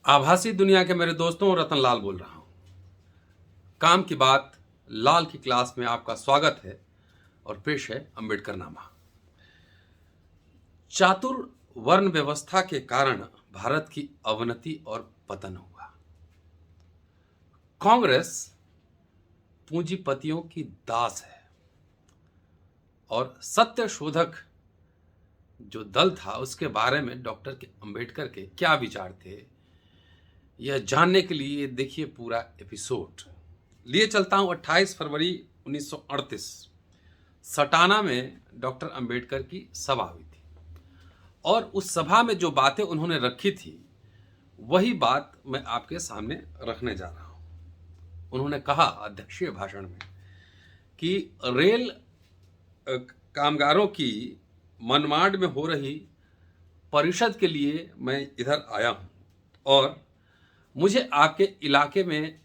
आभासी दुनिया के मेरे दोस्तों, रतन लाल बोल रहा हूँ। काम की बात लाल की क्लास में आपका स्वागत है और पेश है अंबेडकर नामा। चातुर वर्ण व्यवस्था के कारण भारत की अवनति और पतन हुआ। कांग्रेस पूंजीपतियों की दास है और सत्य शोधक जो दल था उसके बारे में डॉक्टर के अंबेडकर के क्या विचार थे, यह जानने के लिए देखिए पूरा एपिसोड। लिए चलता हूं 28 फरवरी 1938 सटाना में डॉक्टर अंबेडकर की सभा हुई थी और उस सभा में जो बातें उन्होंने रखी थी वही बात मैं आपके सामने रखने जा रहा हूं। उन्होंने कहा अध्यक्षीय भाषण में कि रेल कामगारों की मनमाड में हो रही परिषद के लिए मैं इधर आया हूं और मुझे आपके इलाके में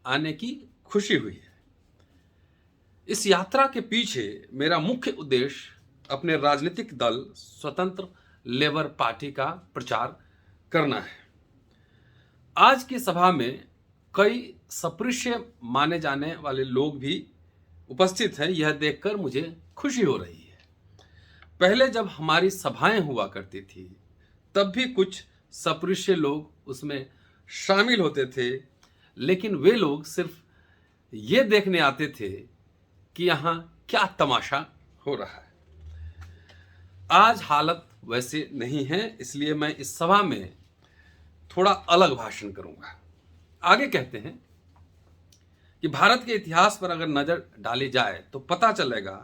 आने की खुशी हुई है। इस यात्रा के पीछे मेरा मुख्य उद्देश्य अपने राजनीतिक दल स्वतंत्र लेबर पार्टी का प्रचार करना है। आज की सभा में कई सपृष्य माने जाने वाले लोग भी उपस्थित हैं। यह देखकर मुझे खुशी हो रही है। पहले जब हमारी सभाएं हुआ करती थी तब भी कुछ सपृष्य लोग उसमें शामिल होते थे, लेकिन वे लोग सिर्फ ये देखने आते थे कि यहाँ क्या तमाशा हो रहा है। आज हालत वैसे नहीं है, इसलिए मैं इस सभा में थोड़ा अलग भाषण करूंगा। आगे कहते हैं कि भारत के इतिहास पर अगर नजर डाली जाए तो पता चलेगा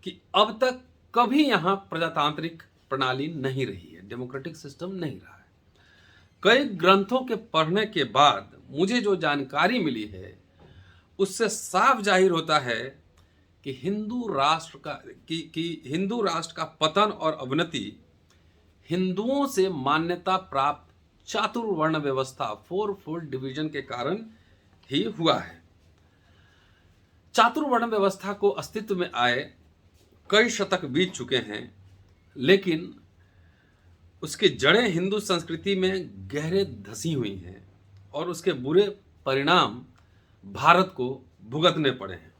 कि अब तक कभी यहां प्रजातांत्रिक प्रणाली नहीं रही है, डेमोक्रेटिक सिस्टम नहीं रहा है। कई ग्रंथों के पढ़ने के बाद मुझे जो जानकारी मिली है उससे साफ जाहिर होता है कि हिंदू राष्ट्र का पतन और अवनति हिंदुओं से मान्यता प्राप्त चातुर्वर्ण व्यवस्था, फोर फोल्ड डिवीजन के कारण ही हुआ है। चातुर्वर्ण व्यवस्था को अस्तित्व में आए कई शतक बीत चुके हैं, लेकिन उसकी जड़ें हिंदू संस्कृति में गहरे धसी हुई हैं और उसके बुरे परिणाम भारत को भुगतने पड़े हैं।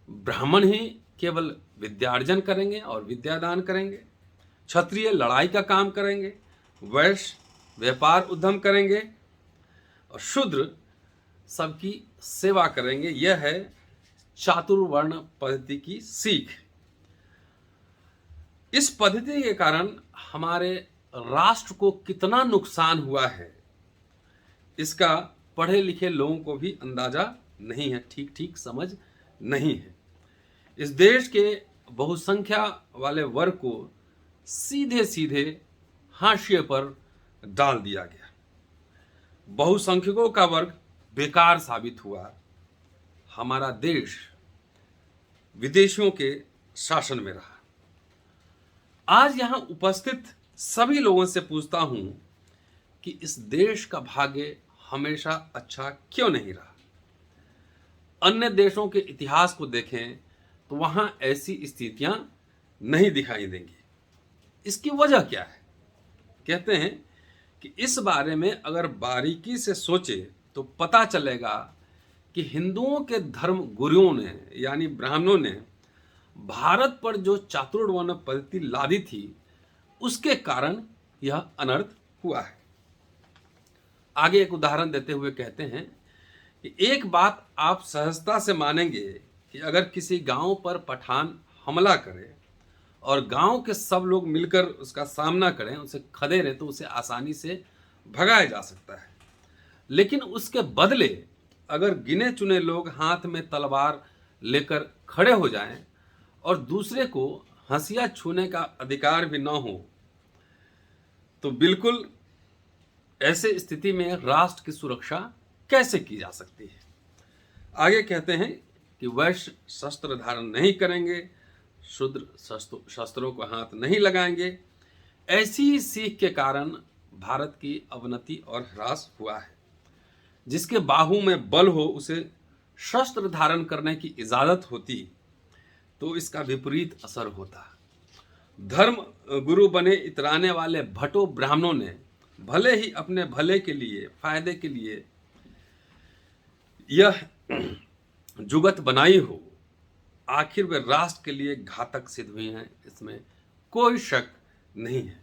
ब्राह्मण ही केवल विद्यार्जन करेंगे और विद्यादान करेंगे, क्षत्रिय लड़ाई का काम करेंगे, वैश्य व्यापार उद्यम करेंगे और शूद्र सबकी सेवा करेंगे। यह है चातुर्वर्ण पद्धति की सीख। इस पद्धति के कारण हमारे राष्ट्र को कितना नुकसान हुआ है इसका पढ़े लिखे लोगों को भी अंदाजा नहीं है, ठीक ठीक समझ नहीं है। इस देश के बहुसंख्या वाले वर्ग को सीधे सीधे हाशिए पर डाल दिया गया। बहुसंख्यकों का वर्ग बेकार साबित हुआ। हमारा देश विदेशियों के शासन में रहा। आज यहां उपस्थित सभी लोगों से पूछता हूं कि इस देश का भाग्य हमेशा अच्छा क्यों नहीं रहा। अन्य देशों के इतिहास को देखें तो वहां ऐसी स्थितियां नहीं दिखाई देंगी। इसकी वजह क्या है? कहते हैं कि इस बारे में अगर बारीकी से सोचे तो पता चलेगा कि हिंदुओं के धर्म गुरुओं ने यानी ब्राह्मणों ने भारत पर जो चातुर्वर्ण पद्धति लादी थी उसके कारण यह अनर्थ हुआ है। आगे एक उदाहरण देते हुए कहते हैं कि एक बात आप सहजता से मानेंगे कि अगर किसी गांव पर पठान हमला करे और गांव के सब लोग मिलकर उसका सामना करें, उसे खदेड़ें, तो उसे आसानी से भगाया जा सकता है। लेकिन उसके बदले अगर गिने चुने लोग हाथ में तलवार लेकर खड़े हो जाएं और दूसरे को हंसिया छूने का अधिकार भी न हो, तो बिल्कुल ऐसे स्थिति में राष्ट्र की सुरक्षा कैसे की जा सकती है। आगे कहते हैं कि वैश्य शस्त्र धारण नहीं करेंगे, शूद्र शस्त्रों को हाथ नहीं लगाएंगे। ऐसी सीख के कारण भारत की अवनति और ह्रास हुआ है। जिसके बाहु में बल हो उसे शस्त्र धारण करने की इजाजत होती तो इसका विपरीत असर होता। धर्म गुरु बने इतराने वाले भटो ब्राह्मणों ने भले ही अपने भले के लिए, फायदे के लिए यह जुगत बनाई हो, आखिर वे राष्ट्र के लिए घातक सिद्ध हुई हैं, इसमें कोई शक नहीं है।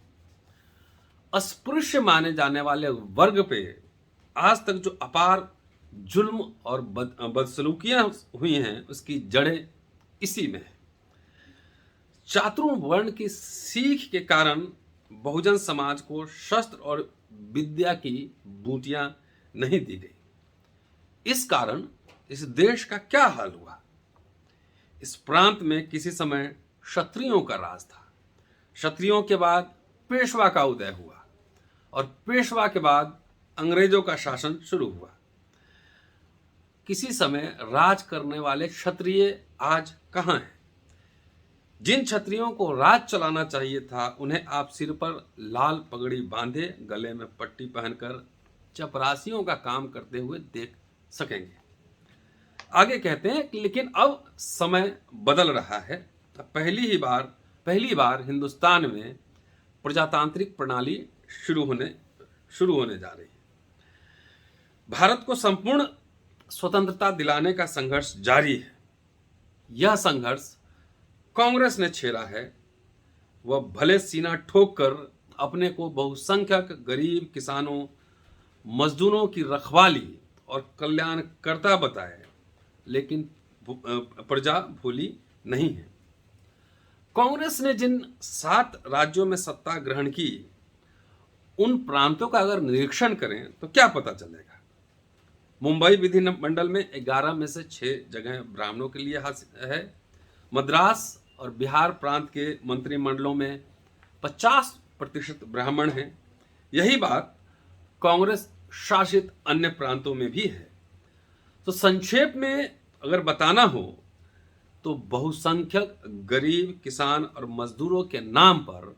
अस्पृश्य माने जाने वाले वर्ग पे आज तक जो अपार जुल्म और बदसलूकियां हुई हैं, उसकी जड़ें इसी में है। चातुर्वर्ण की सीख के कारण बहुजन समाज को शस्त्र और विद्या की बूटियां नहीं दी गई। इस कारण इस देश का क्या हाल हुआ। इस प्रांत में किसी समय क्षत्रियों का राज था, क्षत्रियों के बाद पेशवा का उदय हुआ और पेशवा के बाद अंग्रेजों का शासन शुरू हुआ। किसी समय राज करने वाले क्षत्रिय आज कहाँ हैं? जिन क्षत्रियों को राज चलाना चाहिए था, उन्हें आप सिर पर लाल पगड़ी बांधे, गले में पट्टी पहनकर चपरासियों का काम करते हुए देख सकेंगे। आगे कहते हैं कि लेकिन अब समय बदल रहा है। पहली बार हिंदुस्तान में प्रजातांत्रिक प्रणाली शुरू होने जा रही है। भारत को संपूर्ण स्वतंत्रता दिलाने का संघर्ष जारी है। यह संघर्ष कांग्रेस ने छेड़ा है। वह भले सीना ठोक कर अपने को बहुसंख्यक गरीब किसानों, मजदूरों की रखवाली और कल्याणकर्ता बताए, लेकिन प्रजा भूली नहीं है। कांग्रेस ने जिन 7 राज्यों में सत्ता ग्रहण की, उन प्रांतों का अगर निरीक्षण करें तो क्या पता चलेगा। मुंबई विधिमंडल में 11 में से 6 जगह ब्राह्मणों के लिए है। मद्रास और बिहार प्रांत के मंत्रिमंडलों में 50% ब्राह्मण हैं। यही बात कांग्रेस शासित अन्य प्रांतों में भी है। तो संक्षेप में अगर बताना हो तो बहुसंख्यक गरीब किसान और मजदूरों के नाम पर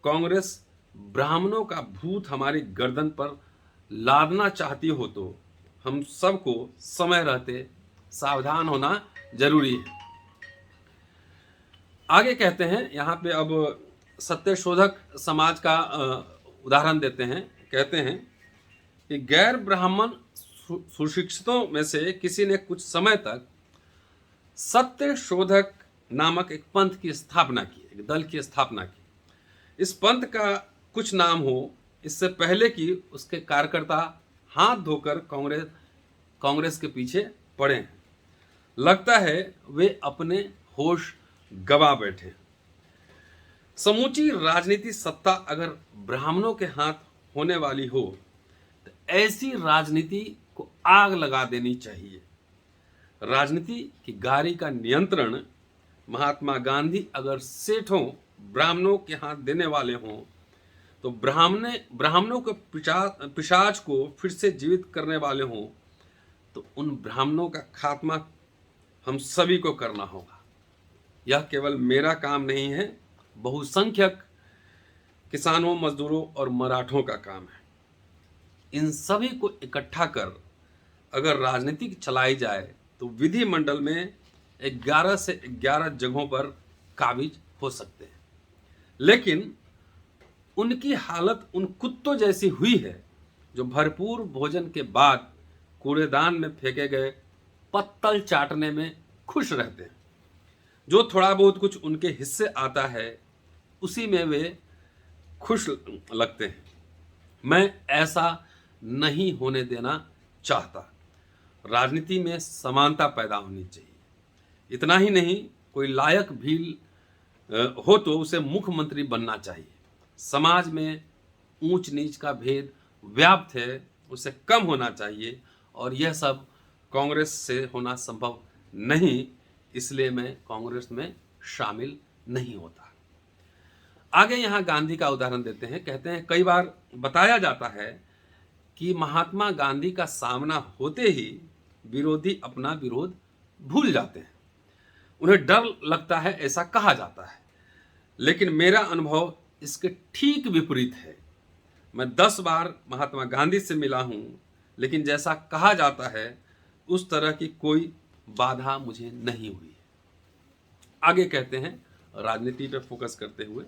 कांग्रेस ब्राह्मणों का भूत हमारी गर्दन पर लादना चाहती हो तो हम सबको समय रहते सावधान होना जरूरी है। आगे कहते हैं, यहाँ पे अब सत्यशोधक समाज का उदाहरण देते हैं। कहते हैं कि गैर ब्राह्मण सुशिक्षितों में से किसी ने कुछ समय तक सत्यशोधक नामक एक पंथ की स्थापना की, एक दल की स्थापना की। इस पंथ का कुछ नाम हो, इससे पहले कि उसके कार्यकर्ता हाथ धोकर कांग्रेस के पीछे पड़े हैं। लगता है वे अपने होश गवा बैठे। समूची राजनीति सत्ता अगर ब्राह्मणों के हाथ होने वाली हो तो ऐसी राजनीति को आग लगा देनी चाहिए। राजनीति की गाड़ी का नियंत्रण महात्मा गांधी अगर सेठों ब्राह्मणों के हाथ देने वाले हों तो ब्राह्मणों के पिशाच को फिर से जीवित करने वाले हों तो उन ब्राह्मणों का खात्मा हम सभी को करना होगा। यह केवल मेरा काम नहीं है, बहुसंख्यक किसानों, मजदूरों और मराठों का काम है। इन सभी को इकट्ठा कर अगर राजनीति चलाई जाए तो विधिमंडल में 11 से 11 जगहों पर काबिज हो सकते हैं। लेकिन उनकी हालत उन कुत्तों जैसी हुई है जो भरपूर भोजन के बाद कूड़ेदान में फेंके गए पत्तल चाटने में खुश रहते हैं। जो थोड़ा बहुत कुछ उनके हिस्से आता है उसी में वे खुश लगते हैं। मैं ऐसा नहीं होने देना चाहता। राजनीति में समानता पैदा होनी चाहिए। इतना ही नहीं, कोई लायक भी हो तो उसे मुख्यमंत्री बनना चाहिए। समाज में ऊंच नीच का भेद व्याप्त है, उसे कम होना चाहिए और यह सब कांग्रेस से होना संभव नहीं, इसलिए मैं कांग्रेस में शामिल नहीं होता। आगे यहाँ गांधी का उदाहरण देते हैं। कहते हैं कई बार बताया जाता है कि महात्मा गांधी का सामना होते ही विरोधी अपना विरोध भूल जाते हैं, उन्हें डर लगता है, ऐसा कहा जाता है। लेकिन मेरा अनुभव इसके ठीक विपरीत है। मैं 10 बार महात्मा गांधी से मिला हूं, लेकिन जैसा कहा जाता है उस तरह की कोई बाधा मुझे नहीं हुई। आगे कहते हैं राजनीति पर फोकस करते हुए,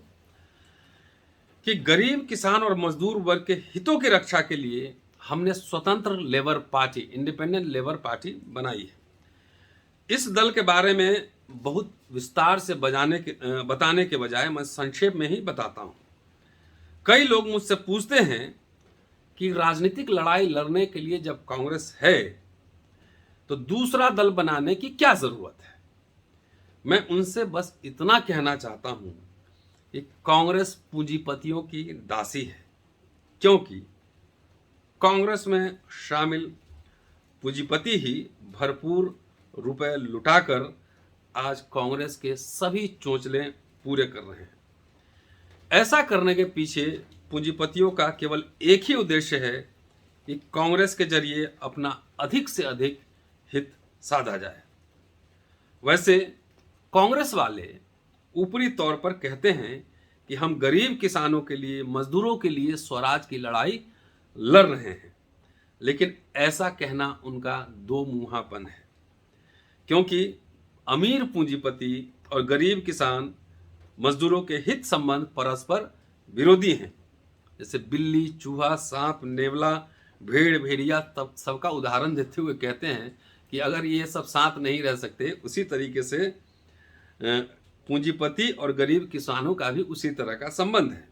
कि गरीब किसान और मजदूर वर्ग के हितों की रक्षा के लिए हमने स्वतंत्र labour party, independent labour party बनाई है। इस दल के बारे में बहुत विस्तार से बताने के बजाय मैं संक्षेप में ही बताता हूं। कई लोग मुझसे पूछते हैं कि राजनीतिक लड़ाई लड़ने के लिए जब कांग्रेस है तो दूसरा दल बनाने की क्या जरूरत है। मैं उनसे बस इतना कहना चाहता हूं कि कांग्रेस पूंजीपतियों की दासी है, क्योंकि कांग्रेस में शामिल पूंजीपति ही भरपूर रुपए लुटाकर आज कांग्रेस के सभी चोंचले पूरे कर रहे हैं। ऐसा करने के पीछे पूंजीपतियों का केवल एक ही उद्देश्य है कि कांग्रेस के जरिए अपना अधिक से अधिक हित साधा जाए। वैसे कांग्रेस वाले ऊपरी तौर पर कहते हैं कि हम गरीब किसानों के लिए, मजदूरों के लिए स्वराज की लड़ाई लड़ रहे हैं, लेकिन ऐसा कहना उनका दो मुंहापन है, क्योंकि अमीर पूंजीपति और गरीब किसान मजदूरों के हित संबंध परस्पर विरोधी हैं। जैसे बिल्ली, चूहा, सांप, नेवला, भेड़, भेड़िया, तब सबका उदाहरण देते हुए कहते हैं कि अगर ये सब साथ नहीं रह सकते, उसी तरीके से पूंजीपति और गरीब किसानों का भी उसी तरह का संबंध है।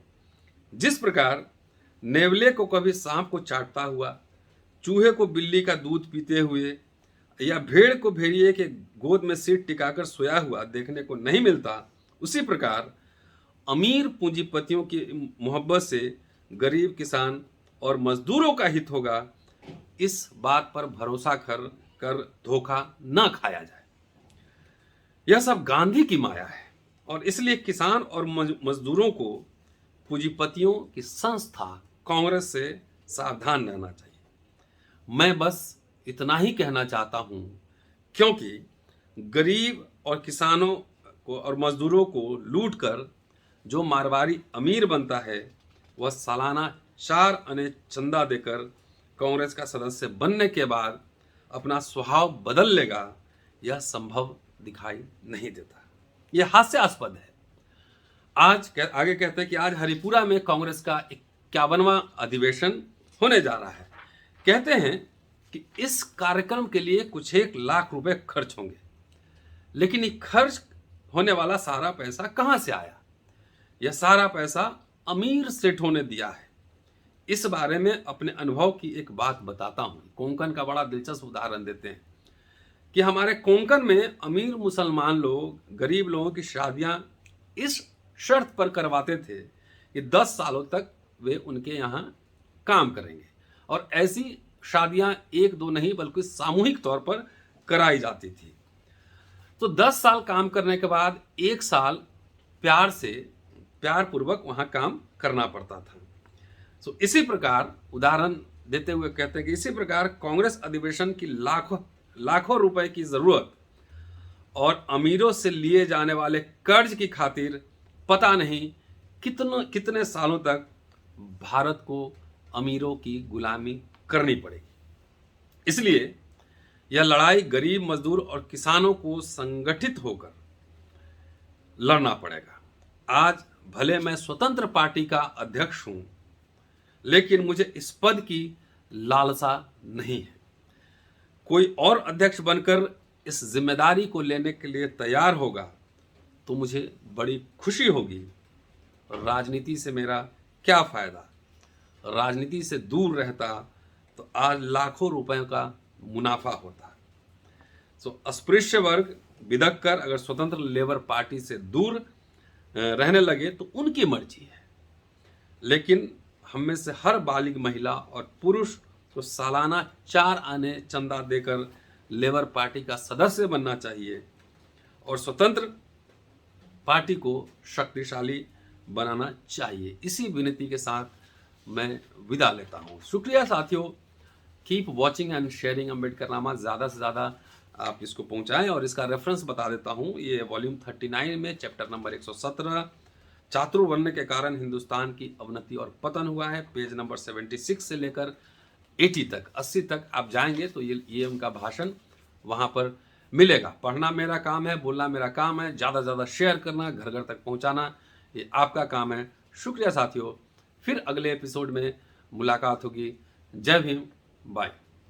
जिस प्रकार नेवले को कभी सांप को चाटता हुआ, चूहे को बिल्ली का दूध पीते हुए या भेड़ को भेड़िए के गोद में सिर टिकाकर सोया हुआ देखने को नहीं मिलता, उसी प्रकार अमीर पूंजीपतियों की मोहब्बत से गरीब किसान और मजदूरों का हित होगा, इस बात पर भरोसा कर धोखा न खाया जाए। यह सब गांधी की माया है और इसलिए किसान और मजदूरों को पूंजीपतियों की संस्था कांग्रेस से सावधान रहना चाहिए। मैं बस इतना ही कहना चाहता हूं, क्योंकि गरीब और किसानों को और मजदूरों को लूटकर जो मारवाड़ी अमीर बनता है, वह सालाना 4 आने चंदा देकर कांग्रेस का सदस्य बनने के बाद अपना स्वभाव बदल लेगा, यह संभव दिखाई नहीं देता। यह हास्यास्पद है। आगे कहते हैं कि आज हरिपुरा में कांग्रेस का 51वां अधिवेशन होने जा रहा है। कहते हैं कि इस कार्यक्रम के लिए कुछ 1 लाख रुपए खर्च होंगे, लेकिन ये खर्च होने वाला सारा पैसा कहां से आया? यह सारा पैसा अमीर सेठों ने दिया है। इस बारे में अपने अनुभव की एक बात बताता हूं। कोंकण का बड़ा दिलचस्प उदाहरण देते हैं कि हमारे कोंकण में अमीर मुसलमान लोग गरीब लोगों की शादियां इस शर्त पर करवाते थे कि 10 सालों तक वे उनके यहाँ काम करेंगे, और ऐसी शादियां 1-2 नहीं बल्कि सामूहिक तौर पर कराई जाती थी। तो 10 साल काम करने के बाद 1 साल प्यार पूर्वक वहां काम करना पड़ता था। तो इसी प्रकार उदाहरण देते हुए कहते हैं कि इसी प्रकार कांग्रेस अधिवेशन की लाखों रुपए की जरूरत और अमीरों से लिए जाने वाले कर्ज की खातिर पता नहीं कितने सालों तक भारत को अमीरों की गुलामी करनी पड़ेगी। इसलिए यह लड़ाई गरीब, मजदूर और किसानों को संगठित होकर लड़ना पड़ेगा। आज भले मैं स्वतंत्र पार्टी का अध्यक्ष हूं, लेकिन मुझे इस पद की लालसा नहीं है। कोई और अध्यक्ष बनकर इस जिम्मेदारी को लेने के लिए तैयार होगा तो मुझे बड़ी खुशी होगी। राजनीति से मेरा क्या फायदा? राजनीति से दूर रहता तो आज लाखों रुपयों का मुनाफा होता। सो अस्पृश्य वर्ग बिदक कर अगर स्वतंत्र लेबर पार्टी से दूर रहने लगे तो उनकी मर्जी है, लेकिन हम में से हर बालिग महिला और पुरुष को सालाना 4 आने चंदा देकर लेबर पार्टी का सदस्य बनना चाहिए और स्वतंत्र पार्टी को शक्तिशाली बनाना चाहिए। इसी विनती के साथ मैं विदा लेता हूँ। शुक्रिया साथियों। Keep watching and sharing Ambedkarnama. ज़्यादा से ज़्यादा आप इसको पहुंचाएं और इसका रेफरेंस बता देता हूं। ये वॉल्यूम 39 में चैप्टर नंबर 117 चातुर्वर्ण के कारण हिंदुस्तान की अवनति और पतन हुआ है। पेज नंबर 76 से लेकर 80 तक आप जाएंगे तो ये उनका भाषण वहां पर मिलेगा। पढ़ना मेरा काम है, बोलना मेरा काम है, ज़्यादा से ज़्यादा शेयर करना, घर घर तक पहुंचाना ये आपका काम है। शुक्रिया साथियों, फिर अगले एपिसोड में मुलाकात होगी। जय भीम, बाय।